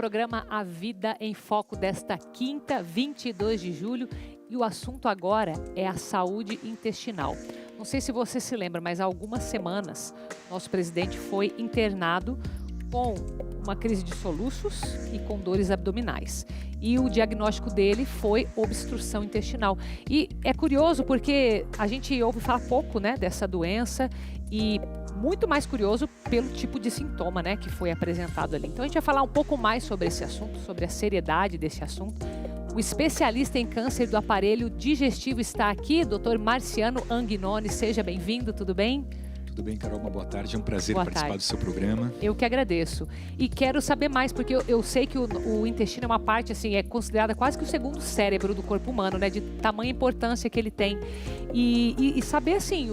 programa A Vida em Foco desta quinta, 22 de julho. E o assunto agora é a saúde intestinal. Não sei se você se lembra, mas há algumas semanas, nosso presidente foi internado com uma crise de soluços e com dores abdominais. E o diagnóstico dele foi obstrução intestinal. E é curioso porque a gente ouve falar pouco, né, dessa doença e muito mais curioso pelo tipo de sintoma, né, que foi apresentado ali. Então a gente vai falar um pouco mais sobre esse assunto, sobre a seriedade desse assunto. O especialista em câncer do aparelho digestivo está aqui, Dr. Marciano Anguinoni. Seja bem-vindo, tudo bem? Tudo bem, Carol? Uma boa tarde. É um prazer participar do seu programa. Eu que agradeço. E quero saber mais, porque eu sei que o intestino é uma parte, assim, é considerada quase que o segundo cérebro do corpo humano, né? De tamanha importância que ele tem. E saber, assim,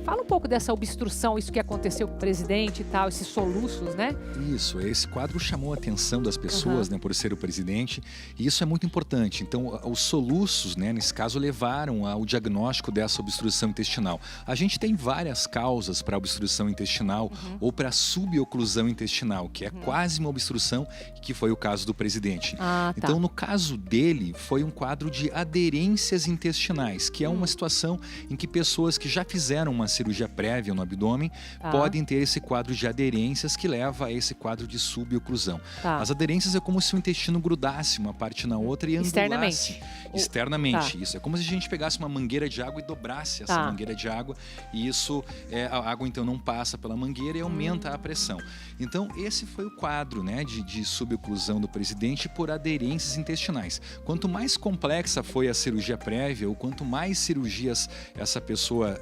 fala um pouco dessa obstrução, isso que aconteceu com o presidente e tal, esses soluços, né? Isso, esse quadro chamou a atenção das pessoas, né, por ser o presidente, e isso é muito importante. Então, os soluços, né, nesse caso, levaram ao diagnóstico dessa obstrução intestinal. A gente tem várias causas para obstrução intestinal ou para suboclusão intestinal, que é quase uma obstrução, que foi o caso do presidente. Então, no caso dele, foi um quadro de aderências intestinais, que é uma situação em que pessoas que já fizeram uma cirurgia prévia no abdômen podem ter esse quadro de aderências que leva a esse quadro de suboclusão. As aderências é como se o intestino grudasse uma parte na outra e angulasse. Externamente. Isso é como se a gente pegasse uma mangueira de água e dobrasse essa mangueira de água, e isso, a água então não passa pela mangueira e aumenta a pressão. Então esse foi o quadro, né, de suboclusão do presidente por aderências intestinais. Quanto mais complexa foi a cirurgia prévia, ou quanto mais cirurgias essa pessoa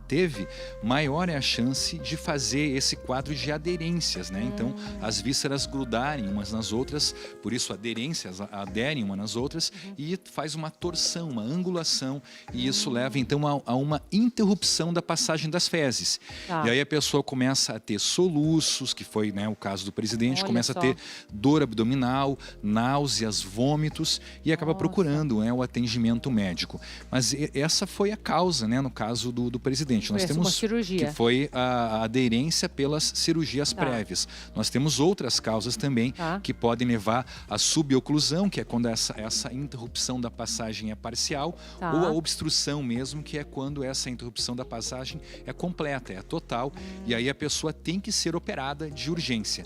teve, maior é a chance de fazer esse quadro de aderências, né? Então, as vísceras grudarem umas nas outras, por isso aderências aderem umas nas outras e faz uma torção, uma angulação, e isso leva então a uma interrupção da passagem das fezes. E aí a pessoa começa a ter soluços, que foi, né, o caso do presidente, começa a ter dor abdominal, náuseas, vômitos, e acaba procurando, né, o atendimento médico. Mas essa foi a causa, né, no caso do presidente. Nós temos que foi a aderência pelas cirurgias prévias. Nós temos outras causas também que podem levar à suboclusão, que é quando essa interrupção da passagem é parcial, ou a obstrução mesmo, que é quando essa interrupção da passagem é completa, é total, e aí a pessoa tem que ser operada de urgência.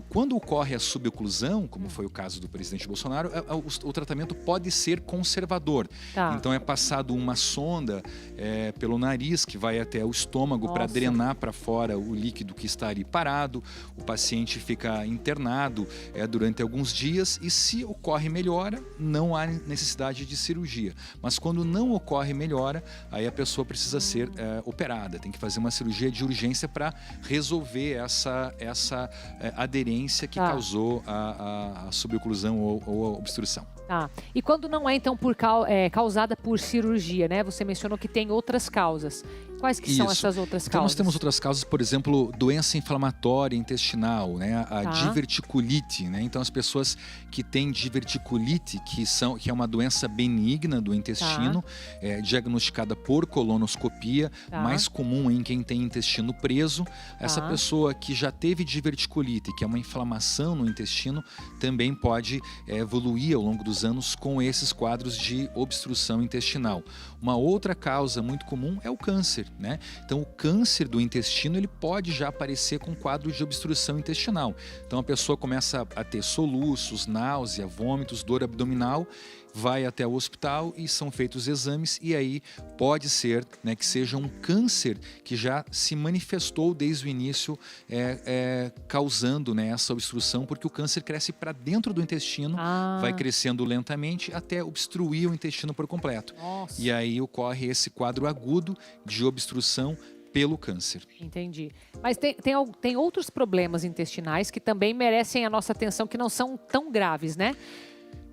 Quando ocorre a suboclusão, como foi o caso do presidente Bolsonaro, o tratamento pode ser conservador. Então é passado uma sonda pelo nariz que vai até o estômago para drenar para fora o líquido que está ali parado. O paciente fica internado durante alguns dias, e se ocorre melhora, não há necessidade de cirurgia. Mas quando não ocorre melhora, aí a pessoa precisa ser operada. Tem que fazer uma cirurgia de urgência para resolver essa aderência que causou a suboclusão ou a obstrução. E quando não é, então, causada por cirurgia, né? Você mencionou que tem outras causas. Quais que são essas outras causas? Então nós temos outras causas, por exemplo, doença inflamatória intestinal, né? A diverticulite, né? Então as pessoas que têm diverticulite, que é uma doença benigna do intestino, diagnosticada por colonoscopia, mais comum em quem tem intestino preso. Essa pessoa que já teve diverticulite, que é uma inflamação no intestino, também pode evoluir ao longo dos anos com esses quadros de obstrução intestinal. Uma outra causa muito comum é o câncer, né? Então o câncer do intestino, ele pode já aparecer com quadro de obstrução intestinal. Então a pessoa começa a ter soluços, náusea, vômitos, dor abdominal, vai até o hospital e são feitos exames, e aí pode ser, né, que seja um câncer que já se manifestou desde o início, causando, né, essa obstrução, porque o câncer cresce para dentro do intestino, vai crescendo lentamente até obstruir o intestino por completo. E aí ocorre esse quadro agudo de obstrução pelo câncer. Entendi. Mas tem outros problemas intestinais que também merecem a nossa atenção, que não são tão graves, né?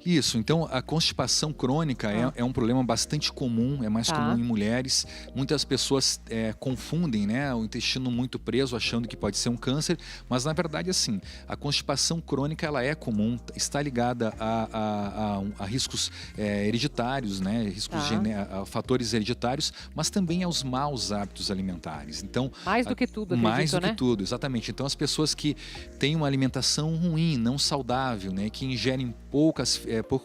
Isso, então a constipação crônica é um problema bastante comum, é mais comum em mulheres. Muitas pessoas confundem, né, o intestino muito preso, achando que pode ser um câncer, mas na verdade assim, a constipação crônica ela é comum, está ligada a riscos hereditários, né, riscos a fatores hereditários, mas também aos maus hábitos alimentares. Então, mais do que tudo, acredito, mais do né? que tudo, exatamente. Então as pessoas que têm uma alimentação ruim, não saudável, né, que ingerem pouca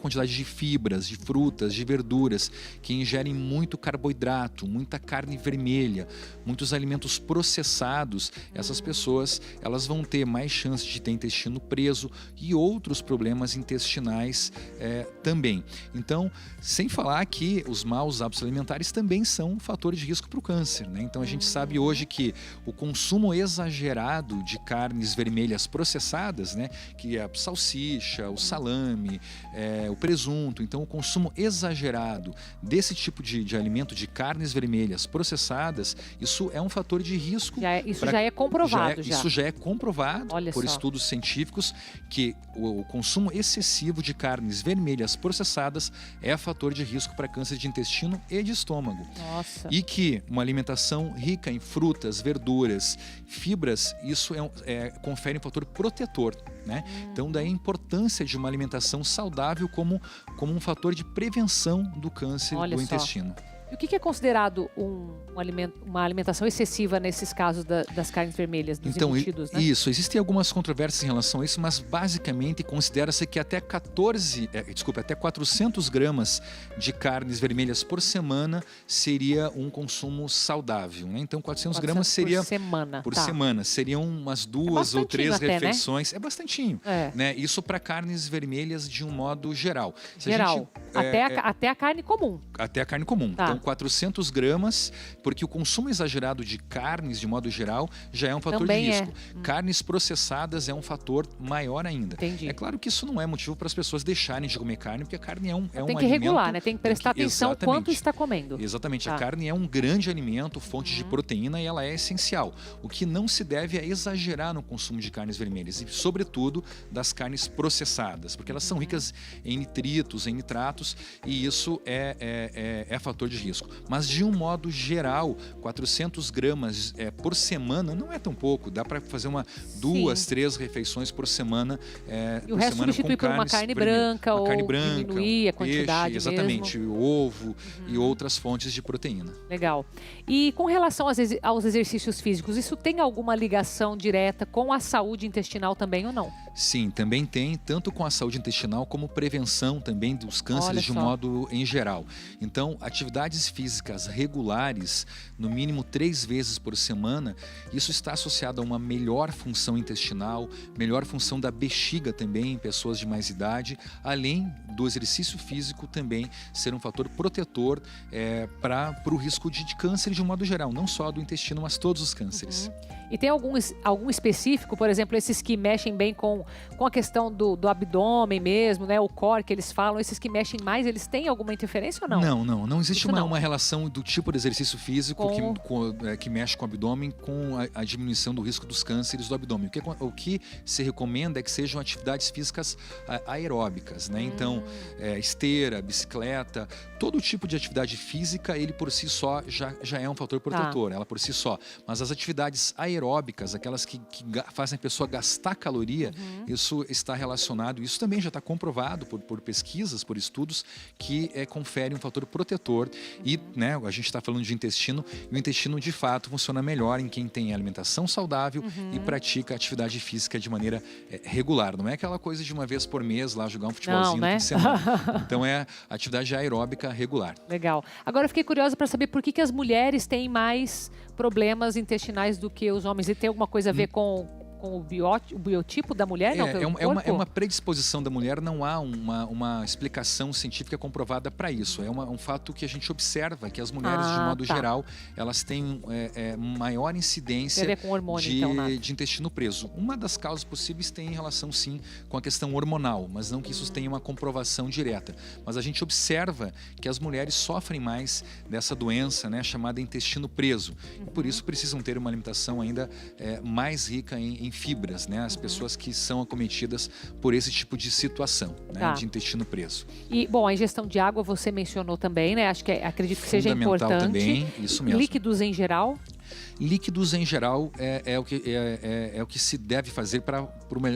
quantidade de fibras, de frutas, de verduras, que ingerem muito carboidrato, muita carne vermelha, muitos alimentos processados, essas pessoas elas vão ter mais chance de ter intestino preso e outros problemas intestinais também. Então, sem falar que os maus hábitos alimentares também são um fator de risco para o câncer, né? Então a gente sabe hoje que o consumo exagerado de carnes vermelhas processadas, né, que é a salsicha, o salame, o presunto, então o consumo exagerado desse tipo de alimento, de carnes vermelhas processadas, isso é um fator de risco. Isso já é comprovado. Isso já é comprovado por só. estudos científicos que o consumo excessivo de carnes vermelhas processadas é fator de risco para câncer de intestino e de estômago. Nossa. E que uma alimentação rica em frutas, verduras, fibras, isso confere um fator protetor, né? Então daí a importância de uma alimentação saudável como um fator de prevenção do câncer do intestino. E o que é considerado uma alimentação excessiva nesses casos das carnes vermelhas, dos embutidos, né? Isso, existem algumas controvérsias em relação a isso, mas basicamente considera-se que até 400 gramas de carnes vermelhas por semana seria um consumo saudável, né? Então 400 gramas seria por semana, seriam umas 2 ou 3 refeições, né? É bastantinho, né? Isso para carnes vermelhas de um modo geral. Até a carne comum. Até a carne comum. Então 400 gramas, porque o consumo exagerado de carnes, de modo geral, já é um fator também de risco. Carnes processadas é um fator maior ainda. Entendi. É claro que isso não é motivo para as pessoas deixarem de comer carne, porque a carne é um alimento... Tem que regular, né? Tem que prestar atenção quanto está comendo. Exatamente. A carne é um grande alimento, fonte de proteína, e ela é essencial. O que não se deve é exagerar no consumo de carnes vermelhas, e sobretudo das carnes processadas, porque elas são ricas em nitritos, em nitratos, e isso é fator de risco. Mas de um modo geral, 400 gramas por semana não é tão pouco. Dá para fazer 2, 3 refeições por semana. E o resto substituir por uma carne branca, ou diminuir a quantidade peixe, exatamente, o ovo e outras fontes de proteína. Legal. E com relação aos exercícios físicos, isso tem alguma ligação direta com a saúde intestinal também ou não? Sim, também tem, tanto com a saúde intestinal como prevenção também dos cânceres de um modo em geral. Então, atividades físicas regulares, no mínimo 3 vezes por semana, isso está associado a uma melhor função intestinal, melhor função da bexiga também em pessoas de mais idade, além do exercício físico também ser um fator protetor para o risco de câncer de um modo geral, não só do intestino, mas todos os cânceres. E tem algum específico, por exemplo, esses que mexem bem com a questão do abdômen mesmo, né? O core que eles falam, esses que mexem mais, eles têm alguma interferência ou não? Não existe uma relação do tipo de exercício físico que mexe com o abdômen com a diminuição do risco dos cânceres do abdômen. O que se recomenda é que sejam atividades físicas aeróbicas, né? Então, esteira, bicicleta, todo tipo de atividade física, ele por si só já é um fator protetor, ela por si só. Mas as atividades aeróbicas, aquelas que fazem a pessoa gastar caloria, isso está relacionado, isso também já está comprovado por pesquisas, por estudos, que confere um fator protetor. E, né, a gente está falando de intestino, e o intestino de fato funciona melhor em quem tem alimentação saudável e pratica atividade física de maneira regular. Não é aquela coisa de uma vez por mês lá jogar um futebolzinho no fim de semana. Então é atividade aeróbica regular. Legal. Agora eu fiquei curiosa para saber por que as mulheres têm mais problemas intestinais do que os homens. E tem alguma coisa a ver com o biotipo da mulher? É uma predisposição da mulher, não há uma explicação científica comprovada para isso. É um fato que a gente observa, que as mulheres, de modo geral, elas têm maior incidência com hormônio, de intestino preso. Uma das causas possíveis tem relação, sim, com a questão hormonal, mas não que isso tenha uma comprovação direta. Mas a gente observa que as mulheres sofrem mais dessa doença, né, chamada intestino preso. E por isso precisam ter uma alimentação ainda mais rica em fibras, né? As pessoas que são acometidas por esse tipo de situação, né? De intestino preso. E, bom, a ingestão de água você mencionou também, né? Acredito que seja importante. Também, isso mesmo. Líquidos em geral? Líquidos, em geral, é o que se deve fazer para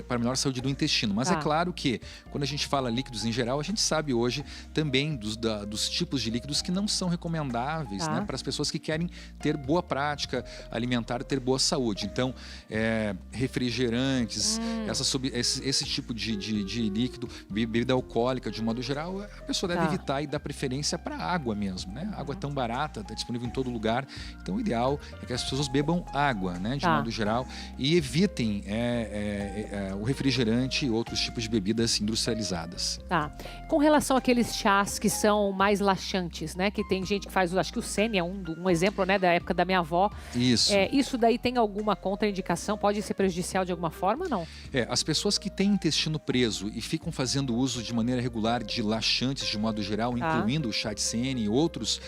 a melhor saúde do intestino. Mas é claro que, quando a gente fala líquidos em geral, a gente sabe hoje também dos tipos de líquidos que não são recomendáveis, né, para as pessoas que querem ter boa prática alimentar, ter boa saúde. Então, refrigerantes, esse tipo de líquido, bebida alcoólica, de um modo geral, a pessoa deve evitar e dar preferência para água mesmo, né? A água é tão barata, está disponível em todo lugar. Então, o ideal é que as pessoas bebam água, né, de modo geral, e evitem o refrigerante e outros tipos de bebidas industrializadas. Com relação àqueles chás que são mais laxantes, né, que tem gente que faz, acho que o Sene é um exemplo, né, da época da minha avó. Isso. Isso daí tem alguma contraindicação? Pode ser prejudicial de alguma forma ou não? As pessoas que têm intestino preso e ficam fazendo uso de maneira regular de laxantes, de modo geral, incluindo o chá de Sene e outras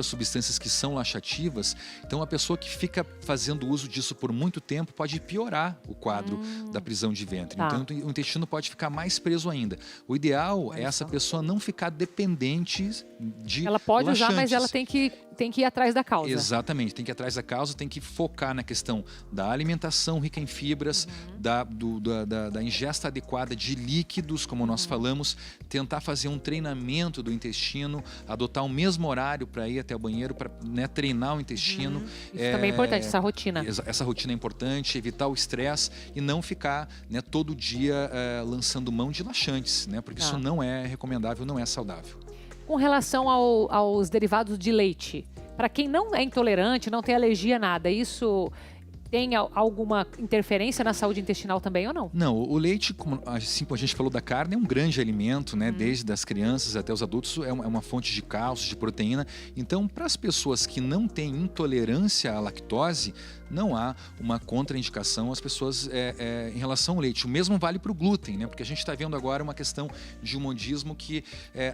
substâncias que são laxativas, então a pessoa que fica fazendo uso disso por muito tempo pode piorar o quadro da prisão de ventre. Então o intestino pode ficar mais preso ainda. O ideal é essa pessoa não ficar dependente de Ela pode laxantes. usar, mas ela tem que ir atrás da causa. Exatamente, tem que ir atrás da causa, tem que focar na questão da alimentação rica em fibras, da ingesta adequada de líquidos, como nós falamos, tentar fazer um treinamento do intestino, adotar o mesmo horário para ir até o banheiro, para treinar o intestino. Isso também é importante, essa rotina. Essa rotina é importante, evitar o estresse e não ficar todo dia lançando mão de laxantes, né? Porque isso não é recomendável, não é saudável. Com relação aos derivados de leite, para quem não é intolerante, não tem alergia a nada, isso tem alguma interferência na saúde intestinal também ou não? Não, o leite, como a gente falou da carne, é um grande alimento, né? Desde as crianças até os adultos, é uma fonte de cálcio, de proteína. Então, para as pessoas que não têm intolerância à lactose, não há uma contraindicação às pessoas em relação ao leite. O mesmo vale para o glúten, né? Porque a gente está vendo agora uma questão de um modismo que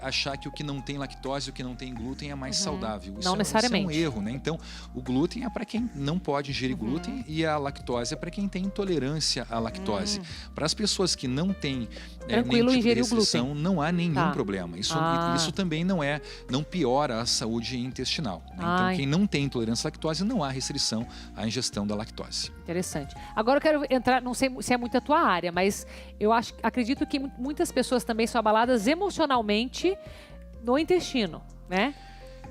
achar que o que não tem lactose, o que não tem glúten é mais saudável. Não necessariamente. Isso é um erro, né? Então, o glúten é para quem não pode ingerir glúten e a lactose é para quem tem intolerância à lactose. Para as pessoas que não têm nenhum tipo de restrição, não há nenhum problema. Isso também não piora a saúde intestinal, né? Então, quem não tem intolerância à lactose, não há restrição à ingestão da lactose. Interessante. Agora eu quero entrar, não sei se é muito a tua área, mas acredito que muitas pessoas também são abaladas emocionalmente no intestino, né?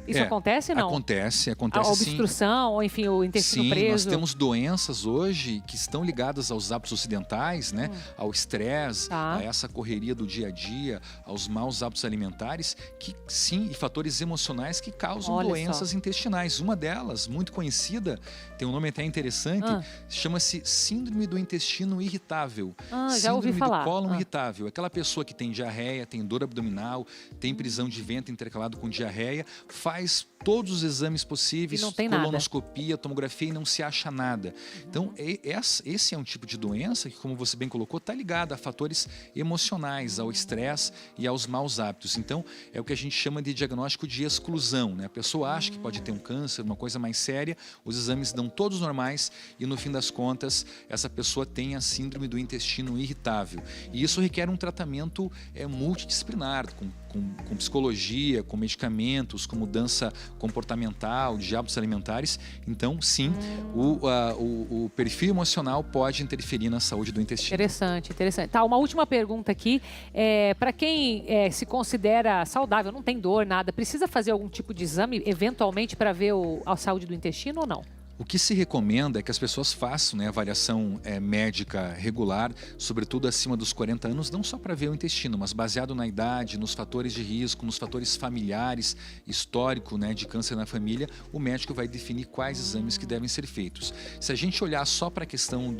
Isso acontece, não? Acontece a obstrução, sim. Ou enfim, o intestino preso. Nós temos doenças hoje que estão ligadas aos hábitos ocidentais, né? Ao estresse, a essa correria do dia a dia, aos maus hábitos alimentares, e fatores emocionais que causam doenças intestinais. Uma delas, muito conhecida, tem um nome até interessante, chama-se Síndrome do Intestino Irritável. Já ouvi falar. Síndrome do cólon irritável. Aquela pessoa que tem diarreia, tem dor abdominal, tem prisão de ventre intercalado com diarreia, faz todos os exames possíveis, colonoscopia, tomografia e não se acha nada. Então, esse é um tipo de doença que, como você bem colocou, está ligado a fatores emocionais, ao estresse e aos maus hábitos. Então, é o que a gente chama de diagnóstico de exclusão, né? A pessoa acha que pode ter um câncer, uma coisa mais séria, os exames dão todos normais e, no fim das contas, essa pessoa tem a síndrome do intestino irritável. E isso requer um tratamento multidisciplinar, com psicologia, com medicamentos, com mudança comportamental, de hábitos alimentares. Então, sim, o perfil emocional pode interferir na saúde do intestino. Interessante. Tá, uma última pergunta aqui. Para quem se considera saudável, não tem dor, nada, precisa fazer algum tipo de exame, eventualmente, para ver a saúde do intestino ou não? O que se recomenda é que as pessoas façam avaliação médica regular, sobretudo acima dos 40 anos, não só para ver o intestino, mas baseado na idade, nos fatores de risco, nos fatores familiares, histórico de câncer na família, o médico vai definir quais exames que devem ser feitos. Se a gente olhar só para a questão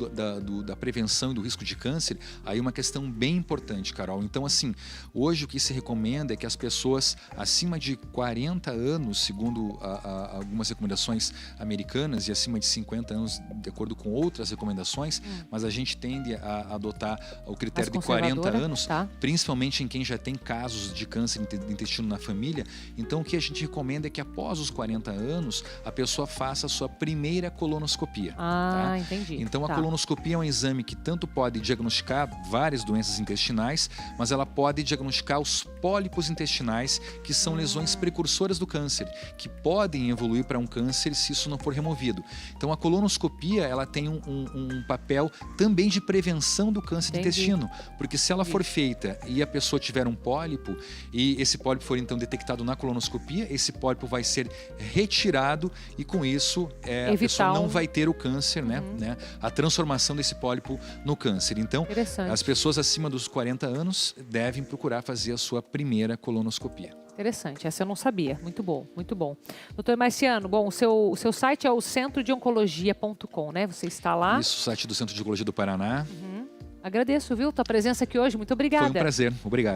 da prevenção e do risco de câncer, aí é uma questão bem importante, Carol. Então, assim, hoje o que se recomenda é que as pessoas acima de 40 anos, segundo algumas recomendações americanas e acima de 50 anos, de acordo com outras recomendações, mas a gente tende a adotar o critério de 40 anos, tá, principalmente em quem já tem casos de câncer de intestino na família. Então, o que a gente recomenda é que após os 40 anos, a pessoa faça a sua primeira colonoscopia. Ah, entendi. Então, a colonoscopia é um exame que tanto pode diagnosticar várias doenças intestinais, mas ela pode diagnosticar os pólipos intestinais, que são lesões precursoras do câncer, que podem evoluir para um câncer se isso não for removido. Então, a colonoscopia, ela tem um papel também de prevenção do câncer de intestino, porque se ela for feita e a pessoa tiver um pólipo, e esse pólipo for então detectado na colonoscopia, esse pólipo vai ser retirado e com isso a pessoa não vai ter o câncer, né? A transformação desse pólipo no câncer. Então, as pessoas acima dos 40 anos devem procurar fazer a sua primeira colonoscopia. Interessante, essa eu não sabia. Muito bom, muito bom. Doutor Marciano, bom, o seu site é o centrodeoncologia.com, né? Você está lá? Isso, o site do Centro de Oncologia do Paraná. Agradeço, viu, tua presença aqui hoje. Muito obrigada. Foi um prazer. Obrigado.